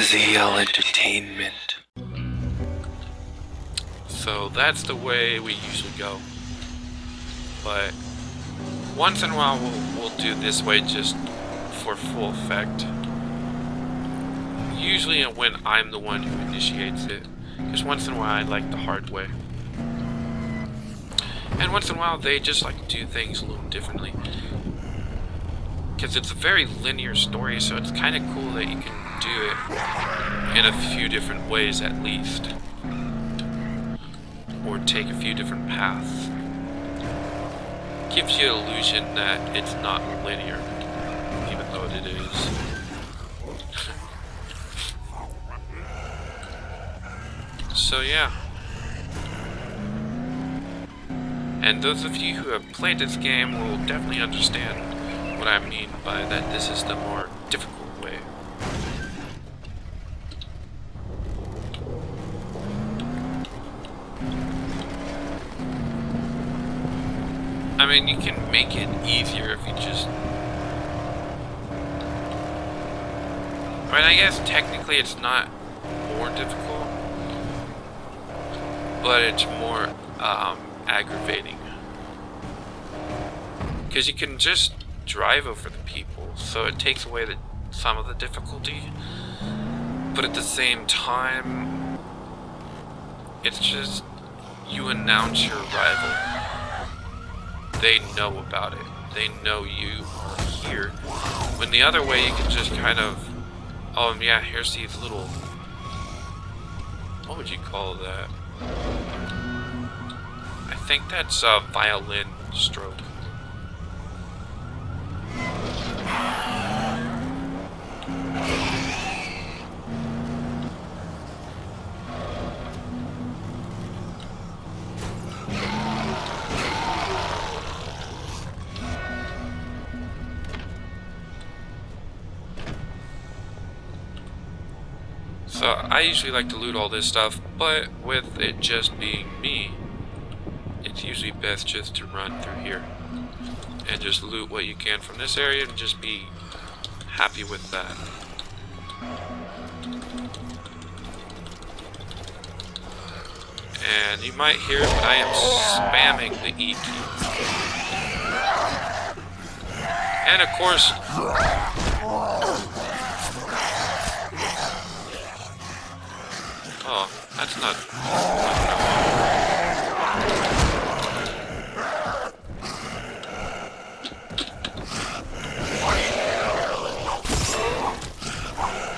ZL Entertainment. So that's the way we usually go. But once in a while we'll do this way just for full effect. Usually when I'm the one who initiates it. Because once in a while I like the hard way. And once in a while they just like to do things a little differently. Because it's a very linear story, so it's kind of cool that you can do it in a few different ways at least. Or take a few different paths. Gives you an illusion that it's not linear, even though it is. So yeah. And those of you who have played this game will definitely understand what I mean by that this is the more difficult way. I mean, you can make it easier if you just... I mean, I guess technically it's not more difficult, but it's more aggravating. Because you can just drive over the people, so it takes away some of the difficulty, but at the same time, it's just you announce your rival. They know about it. They know you are here. When the other way, you can just kind of, oh yeah, here's these little, what would you call that? I think that's a violin stroke. So I usually like to loot all this stuff, but with it just being me, it's usually best just to run through here and just loot what you can from this area and just be happy with that. And you might hear it, but I am spamming the E key. And of course, oh, that's not...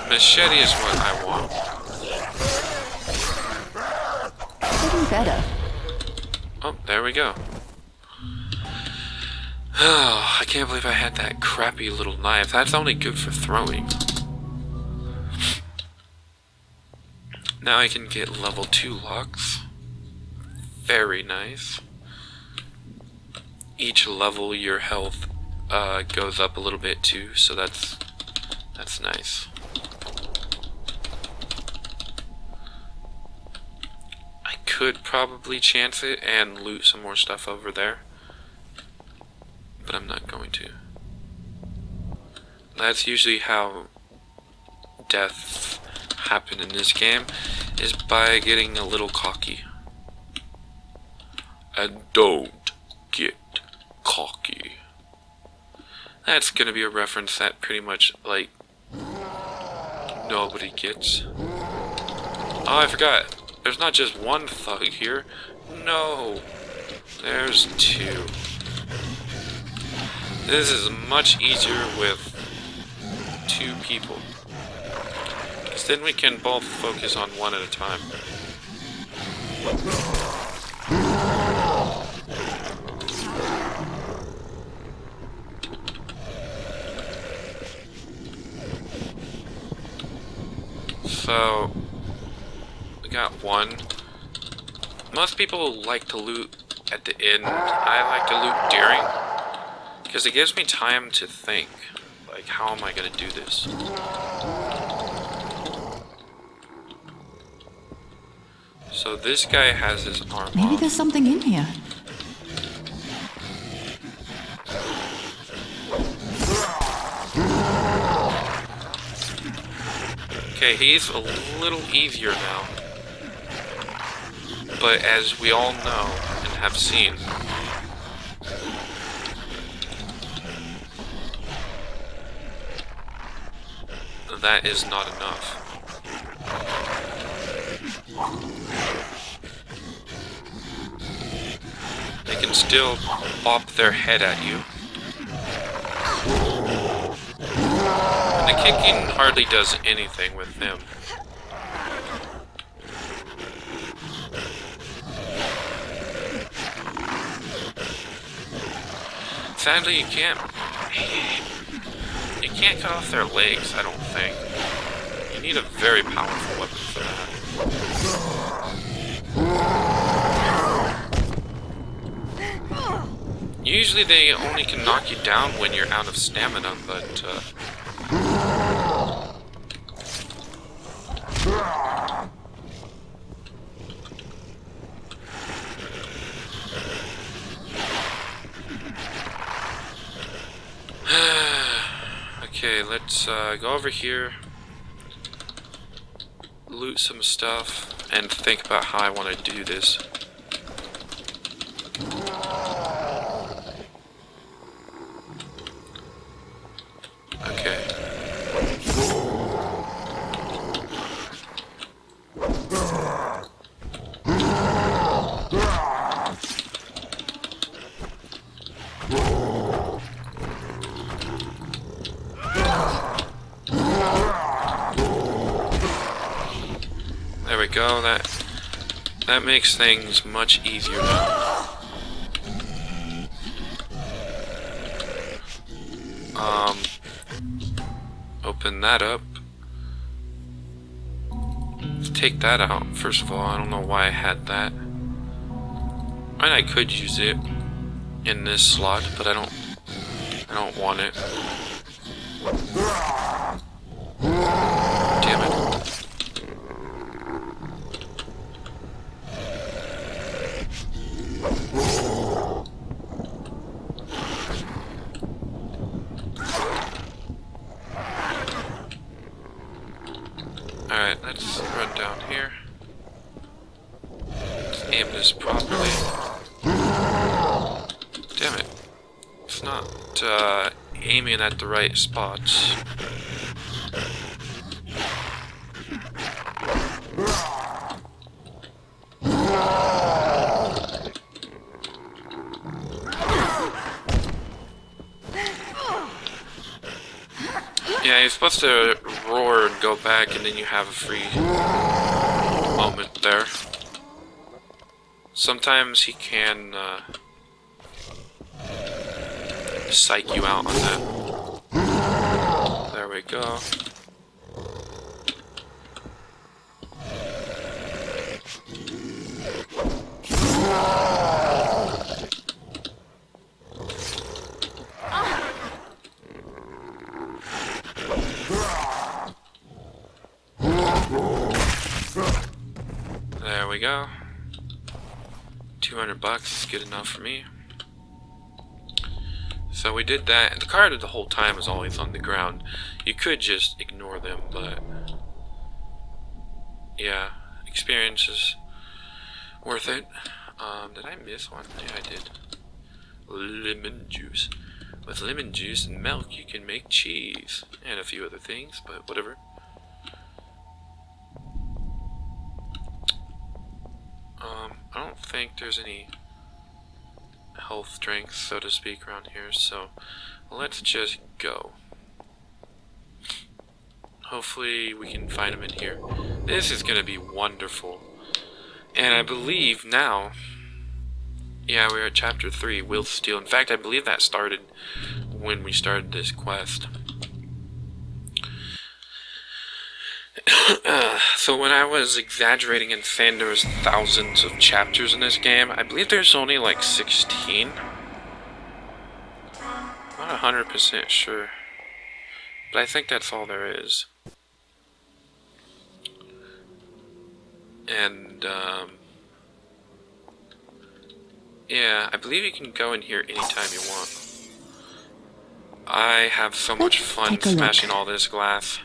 Machete is what I want. Getting better. Oh, there we go. Oh, I can't believe I had that crappy little knife. That's only good for throwing. Now I can get level 2 locks. Very nice. Each level your health goes up a little bit too, so that's nice. I could probably chance it and loot some more stuff over there, but I'm not going to. That's usually how deaths happen in this game, is by getting a little cocky. And don't get cocky. That's gonna be a reference that pretty much, like, nobody gets. Oh, I forgot. There's not just one thug here. No. There's 2. This is much easier with 2 people. Because then we can both focus on one at a time. So, we got 1. Most people like to loot at the end. I like to loot during, because it gives me time to think. Like, how am I going to do this? So this guy has his arm Maybe off. there's something in here. Okay, he's a little easier now. But as we all know and have seen, that is not enough. They can still bop their head at you. And the kicking hardly does anything with them. Sadly, you can't cut off their legs, I don't think. You need a very powerful weapon for that. Usually they only can knock you down when you're out of stamina, but okay, let's go over here, loot some stuff, and think about how I want to do this. Okay. There we go. That makes things much easier now. Open that up. Let's take that out. First of all, I don't know why I had that. And I could use it in this slot, but I don't want it. Damn it. Alright, let's run down here. Let's aim this properly. Damn it. It's not aiming at the right spots. Yeah, you're supposed to roar and go back, and then you have a free moment there. Sometimes he can psych you out on that. There we go. There we go. $200 is good enough for me. So we did that. The card the whole time is always on the ground. You could just ignore them, but yeah, experience is worth it. Did I miss one? Yeah, I did. Lemon juice. With lemon juice and milk, you can make cheese and a few other things, but whatever. I don't think there's any health drinks, so to speak, around here, so let's just go. Hopefully we can find them in here. This is gonna be wonderful. And I believe now, yeah, we're at chapter 3, Will Steal. In fact, I believe that started when we started this quest. So when I was exaggerating and saying there was thousands of chapters in this game, I believe there's only like 16. Not 100% sure, but I think that's all there is. And yeah, I believe you can go in here anytime you want. I have so much fun smashing all this glass.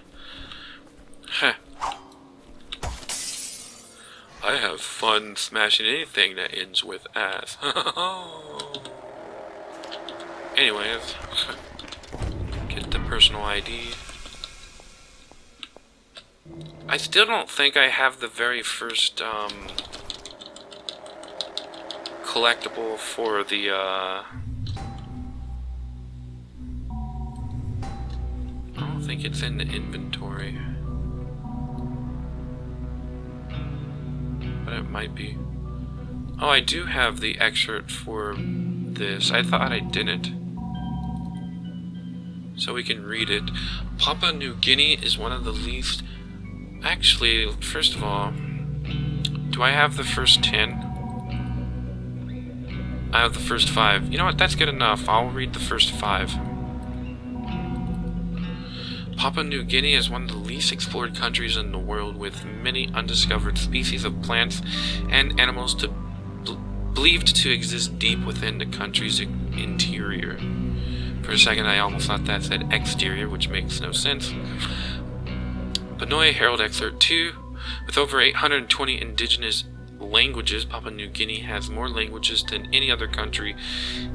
Heh. I have fun smashing anything that ends with ass. Anyways, get the personal ID. I still don't think I have the very first collectible for the I don't think it's in the inventory, but it might be. Oh, I do have the excerpt for this. I thought I didn't. So we can read it. Papua New Guinea is one of the least... Actually, first of all, do I have the first 10? I have the first 5. You know what? That's good enough. I'll read the first 5. Papua New Guinea is one of the least explored countries in the world, with many undiscovered species of plants and animals believed to exist deep within the country's interior. For a second, I almost thought that said exterior, which makes no sense. Panoy Herald Excerpt 2. With over 820 indigenous languages, Papua New Guinea has more languages than any other country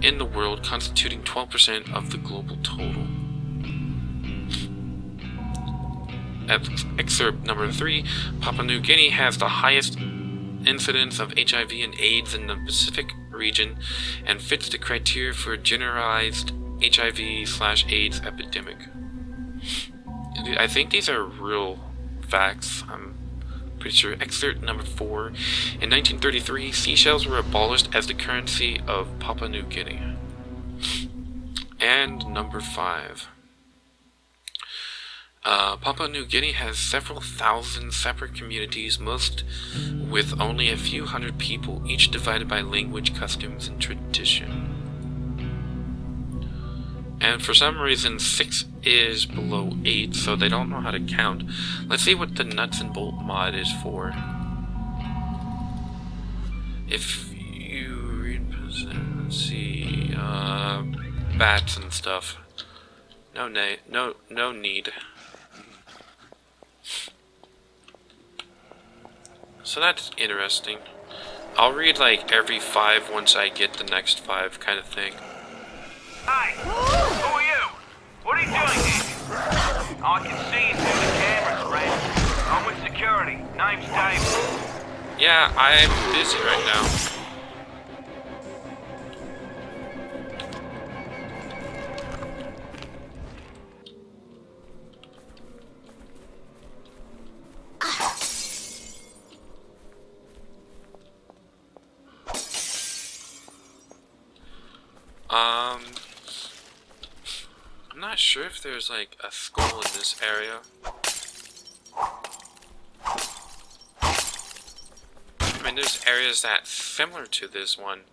in the world, constituting 12% of the global total. Excerpt number 3. Papua New Guinea has the highest incidence of HIV and AIDS in the Pacific region and fits the criteria for a generalized HIV/AIDS epidemic. I think these are real facts. I'm pretty sure. Excerpt number 4. In 1933, seashells were abolished as the currency of Papua New Guinea. And number 5. Papua New Guinea has several thousand separate communities, most with only a few hundred people, each divided by language, customs, and tradition. And for some reason 6 is below 8, so they don't know how to count. Let's see what the nuts and bolt mod is for. If you read, let's see, bats and stuff. No need. So that's interesting. I'll read like every 5 once I get the next 5 kind of thing. Hey, who are you? What are you doing here? I can see you through the cameras, Red. I'm with security. Name's Dave. Yeah, I'm busy right now. I'm not sure if there's like a skull in this area. I mean, there's areas that's similar to this one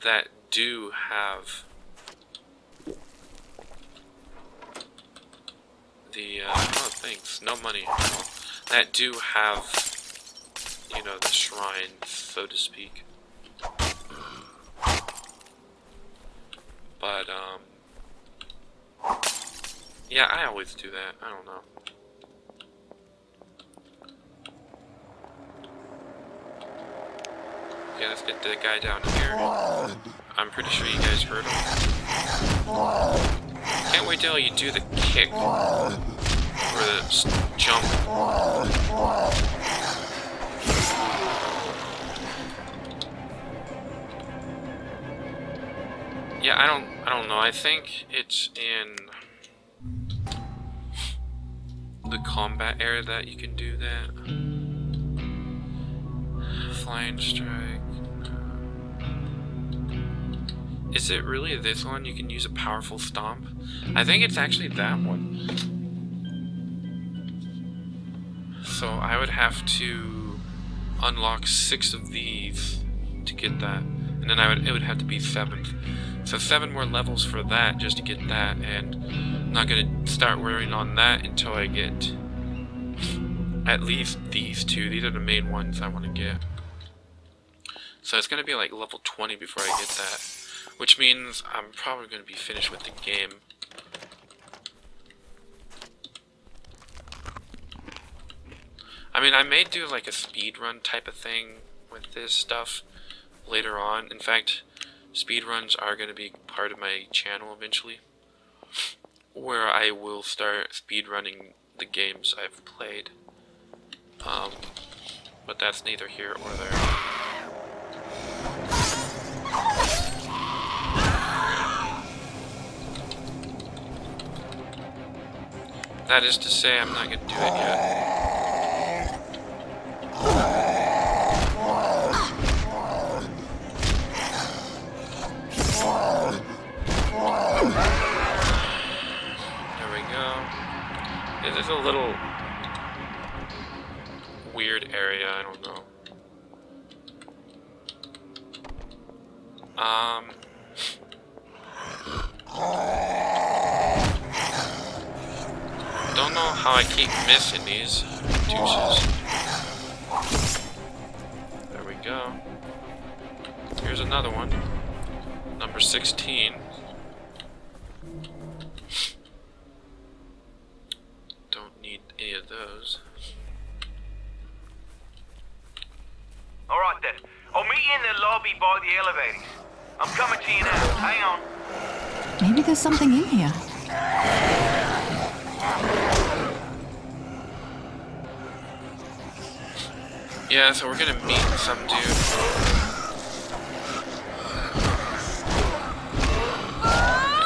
that do have the, oh thanks, no money. That do have, you know, the shrine, so to speak. But, yeah, I always do that. I don't know. Okay, let's get the guy down here. I'm pretty sure you guys heard him. Can't wait till you do the kick. Or the jump. Yeah, I don't know. I think it's in the combat area that you can do that. Flying strike. Is it really this one? You can use a powerful stomp? I think it's actually that one. So I would have to unlock 6 of these to get that. And then it would have to be 7th. So 7 more levels for that just to get that, and I'm not going to start worrying on that until I get at least these 2. These are the main ones I want to get. So it's going to be like level 20 before I get that, which means I'm probably going to be finished with the game. I mean, I may do like a speed run type of thing with this stuff later on. In fact, speed runs are going to be part of my channel eventually, where I will start speed running the games I've played. But that's neither here or there. That is to say, I'm not going to do it yet. There we go. It is a little weird area, I don't know. Don't know how I keep missing these deuces. There we go. Here's another one. Number 16. Don't need any of those. Alright then. I'll meet you in the lobby by the elevators. I'm coming to you now. Hang on. Maybe there's something in here. Yeah, so we're gonna meet some dude.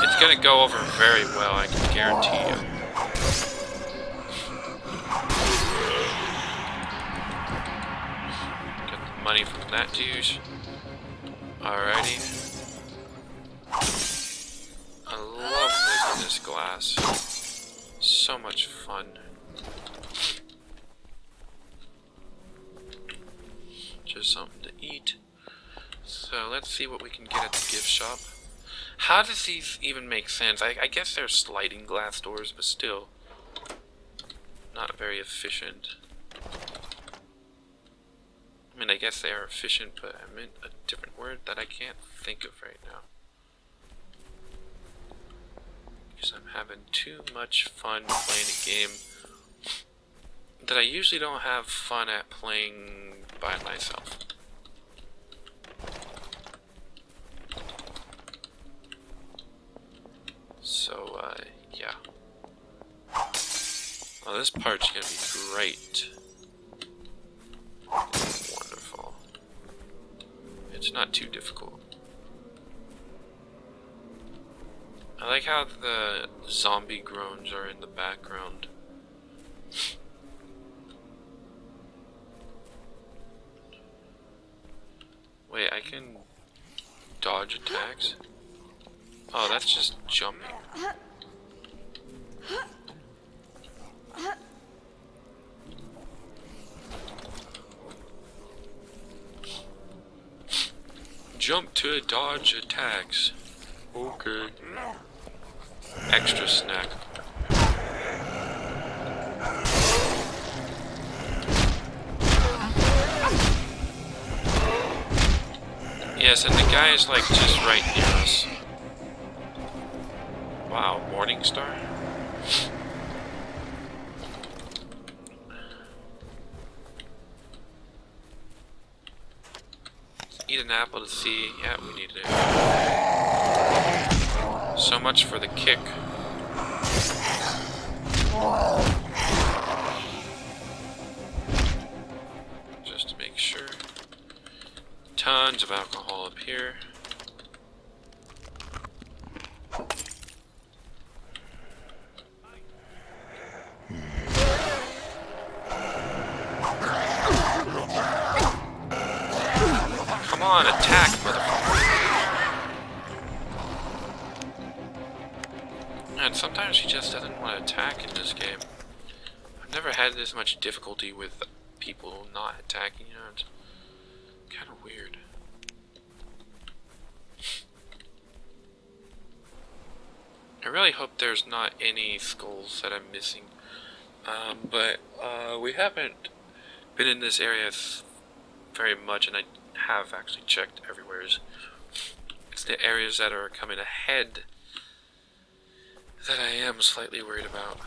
It's gonna go over very well, I can guarantee you. Get the money from that douche. Alrighty. I love losing this glass. So much fun. Just something to eat. So let's see what we can get at the gift shop. How does these even make sense? I guess they're sliding glass doors, but still not very efficient. I mean, I guess they are efficient, but I meant a different word that I can't think of right now. Because I'm having too much fun playing a game that I usually don't have fun at playing by myself. So, yeah. Well, this part's gonna be great. Wonderful. It's not too difficult. I like how the zombie groans are in the background. Wait, I can dodge attacks? Oh, that's just jumping. Jump to dodge attacks. Okay. Extra snack. Yes, and the guy is like just right near us. Wow, Morningstar? Eat an apple to see. Yeah, we need it. So much for the kick. Just to make sure. Tons of alcohol up here. Come on, attack, motherfucker. And sometimes he just doesn't want to attack in this game. I've never had this much difficulty with people not attacking, you know, it's kind of weird. I really hope there's not any skulls that I'm missing. But we haven't been in this area very much, and I have actually checked everywhere. It's the areas that are coming ahead that I am slightly worried about.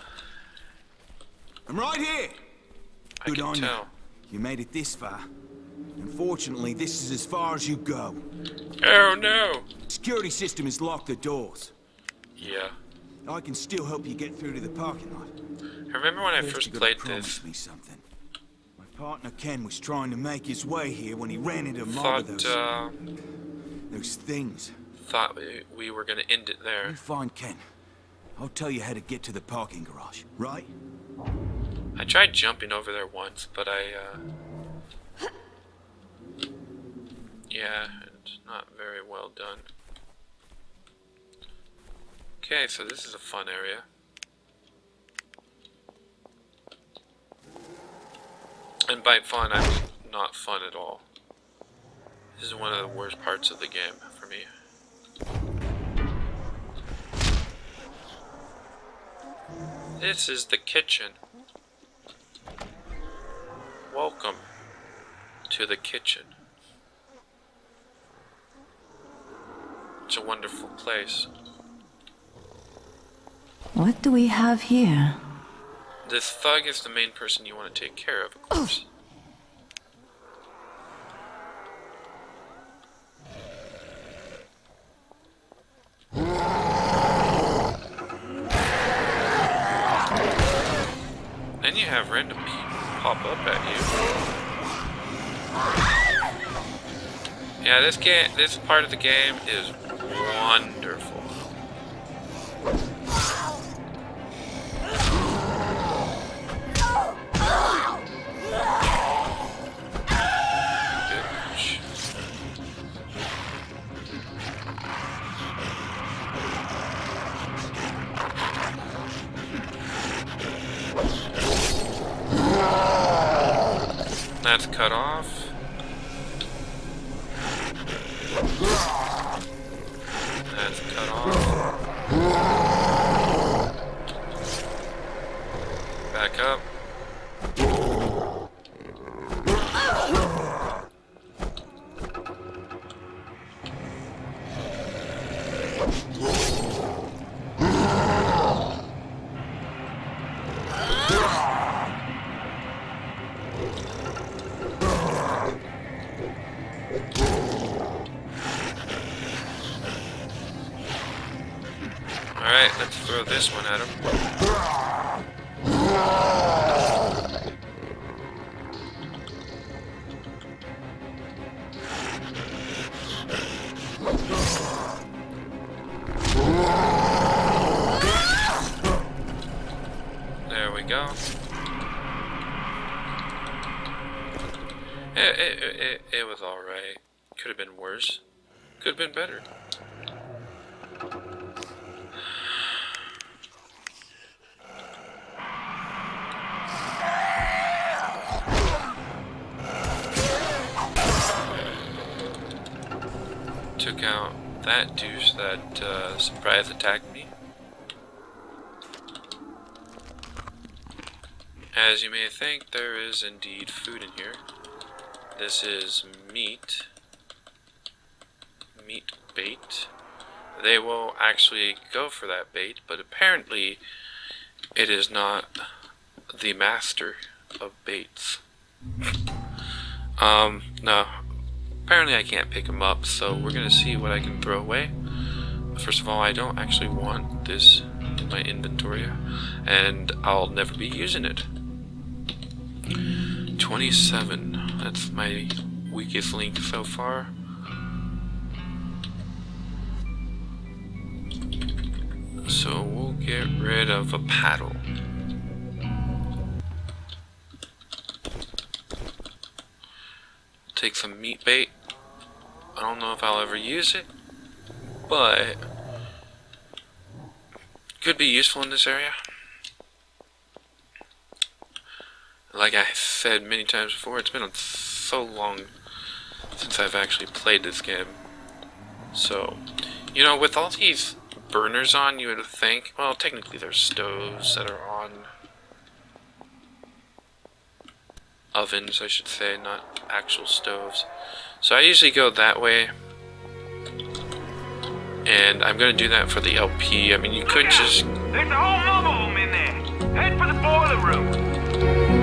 I'm right here. I Good can on you. tell. You made it this far. Unfortunately, this is as far as you go. Oh no! Security system has locked the doors. Yeah. I can still help you get through to the parking lot. I remember when I First, first you gotta played promise this. me something. My partner Ken was trying to make his way here when he ran into a mob of those things. Thought we were gonna end it You there. find Ken. I'll tell you how to get to the parking garage, right? I tried jumping over there once, but yeah, it's not very well done. Okay, so this is a fun area. And by fun, I mean not fun at all. This is one of the worst parts of the game for me. This is the kitchen. Welcome to the kitchen. It's a wonderful place. What do we have here? This thug is the main person you want to take care of course. Then you have random people pop up at you. Yeah, this part of the game is wonderful. Ouch. That's cut off. That's cut off. Back up. Alright, let's throw this one at him. There we go. It was alright. Could have been worse. Could have been better. Took out that douche that surprise attacked me. As you may think, there is indeed food in here. This is meat. Meat bait. They will actually go for that bait, but apparently it is not the master of baits. No. Apparently I can't pick them up, so we're gonna see what I can throw away. First of all, I don't actually want this in my inventory, and I'll never be using it. 27, that's my weakest link so far. So we'll get rid of a paddle. Take some meat bait. I don't know if I'll ever use it, but could be useful in this area. Like I said many times before, it's been so long since I've actually played this game. So, you know, with all these burners on, you would think, well, technically there's stoves that are on. Ovens, I should say, not actual stoves. So I usually go that way. And I'm gonna do that for the LP. I mean, you could just... There's a whole mob of them in there. Head for the boiler room.